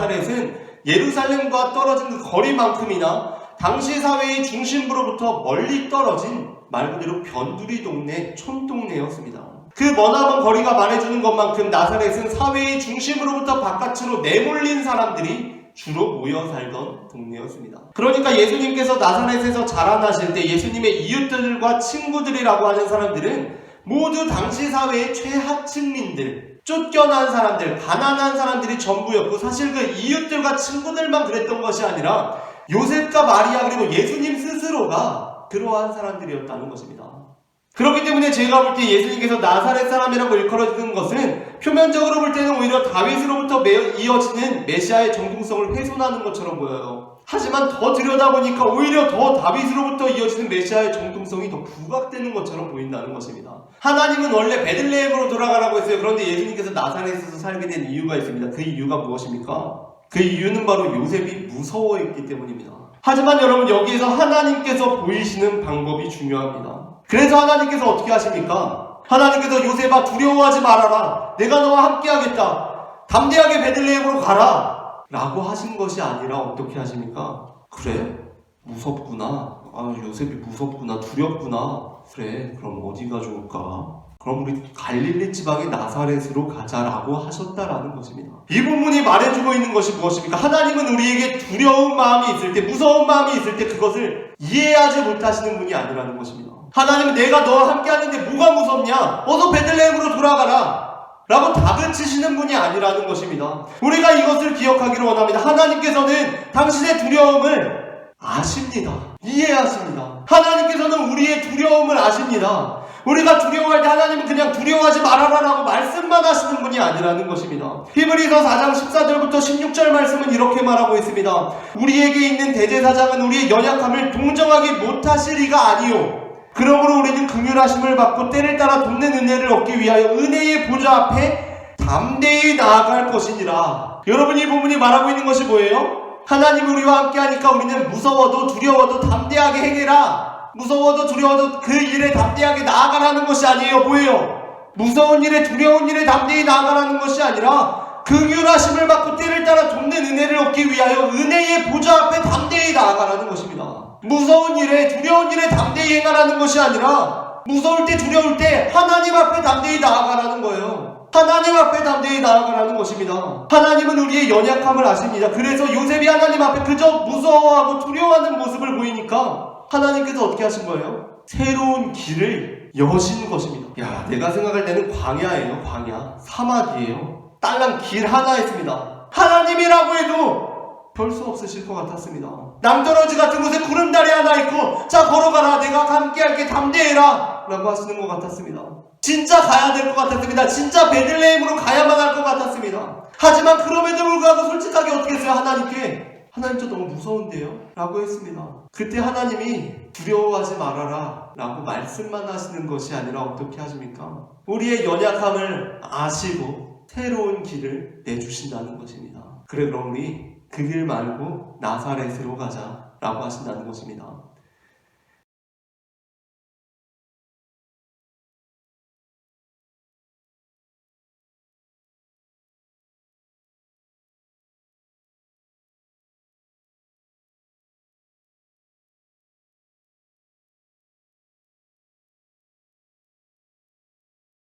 나사렛은 예루살렘과 떨어진 그 거리만큼이나 당시 사회의 중심부로부터 멀리 떨어진 말 그대로 변두리 동네, 촌동네였습니다. 그 머나먼 거리가 말해주는 것만큼 나사렛은 사회의 중심으로부터 바깥으로 내몰린 사람들이 주로 모여 살던 동네였습니다. 그러니까 예수님께서 나사렛에서 자라나실 때 예수님의 이웃들과 친구들이라고 하는 사람들은 모두 당시 사회의 최하층민들, 쫓겨난 사람들, 가난한 사람들이 전부였고, 사실 그 이웃들과 친구들만 그랬던 것이 아니라 요셉과 마리아 그리고 예수님 스스로가 그러한 사람들이었다는 것입니다. 그렇기 때문에 제가 볼 때 예수님께서 나사렛 사람이라고 일컬어지는 것은 표면적으로 볼 때는 오히려 다윗으로부터 이어지는 메시아의 정통성을 훼손하는 것처럼 보여요. 하지만 더 들여다보니까 오히려 더 다윗으로부터 이어지는 메시아의 정통성이 더 부각되는 것처럼 보인다는 것입니다. 하나님은 원래 베들레헴으로 돌아가라고 했어요. 그런데 예수님께서 나사렛에서 살게 된 이유가 있습니다. 그 이유가 무엇입니까? 그 이유는 바로 요셉이 무서워했기 때문입니다. 하지만 여러분, 여기에서 하나님께서 보이시는 방법이 중요합니다. 그래서 하나님께서 어떻게 하십니까? 하나님께서 요셉아 두려워하지 말아라. 내가 너와 함께 하겠다. 담대하게 베들레헴으로 가라. 라고 하신 것이 아니라 어떻게 하십니까? 그래? 무섭구나. 요셉이 무섭구나. 두렵구나. 그래, 그럼 어디가 좋을까? 그럼 우리 갈릴리 지방의 나사렛으로 가자라고 하셨다라는 것입니다. 이 부분이 말해주고 있는 것이 무엇입니까? 하나님은 우리에게 두려운 마음이 있을 때, 무서운 마음이 있을 때 그것을 이해하지 못하시는 분이 아니라는 것입니다. 하나님은 내가 너와 함께 하는데 뭐가 무섭냐? 어서 베들레헴으로 돌아가라 라고 다그치시는 분이 아니라는 것입니다. 우리가 이것을 기억하기를 원합니다. 하나님께서는 당신의 두려움을 아십니다. 이해하십니다. 하나님께서는 우리의 두려움을 아십니다. 우리가 두려워할 때 하나님은 그냥 두려워하지 말아라 라고 말씀만 하시는 분이 아니라는 것입니다. 히브리서 4장 14절부터 16절 말씀은 이렇게 말하고 있습니다. 우리에게 있는 대제사장은 우리의 연약함을 동정하기 못하시리가 아니요, 그러므로 우리는 긍휼하심을 받고 때를 따라 돕는 은혜를 얻기 위하여 은혜의 보좌 앞에 담대히 나아갈 것이니라. 여러분, 이 부분이 말하고 있는 것이 뭐예요? 하나님이 우리와 함께 하니까 우리는 무서워도 두려워도 담대하게 행해라. 무서워도 두려워도 그 일에 담대하게 나아가라는 것이 아니에요. 뭐예요? 무서운 일에 두려운 일에 담대히 나아가라는 것이 아니라 긍휼하심을 받고 때를 따라 돕는 은혜를 얻기 위하여 은혜의 보좌 앞에 담대히 나아가라는 것입니다. 무서운 일에 두려운 일에 담대히 행하라는 것이 아니라 무서울 때 두려울 때 하나님 앞에 담대히 나아가라는 거예요. 하나님 앞에 담대히 나아가라는 것입니다. 하나님은 우리의 연약함을 아십니다. 그래서 요셉이 하나님 앞에 그저 무서워하고 두려워하는 모습을 보이니까 하나님께서 어떻게 하신 거예요? 새로운 길을 여신 것입니다. 야, 내가 생각할 때는 광야예요. 광야. 사막이에요. 딸랑 길 하나 있습니다. 하나님이라고 해도 별 수 없으실 것 같았습니다. 남더러지 같은 곳에 구름다리 하나 있고 자 걸어가라, 내가 함께할게, 담대해라 라고 하시는 것 같았습니다. 진짜 가야 될 것 같았습니다. 진짜 베들레헴으로 가야만 할 것 같았습니다. 하지만 그럼에도 불구하고 솔직하게 어떻게 했어요? 하나님 저 너무 무서운데요? 라고 했습니다. 그때 하나님이 두려워하지 말아라 라고 말씀만 하시는 것이 아니라 어떻게 하십니까? 우리의 연약함을 아시고 새로운 길을 내주신다는 것입니다. 그래, 그럼 우리 그 길 말고 나사렛으로 가자 라고 하신다는 것입니다.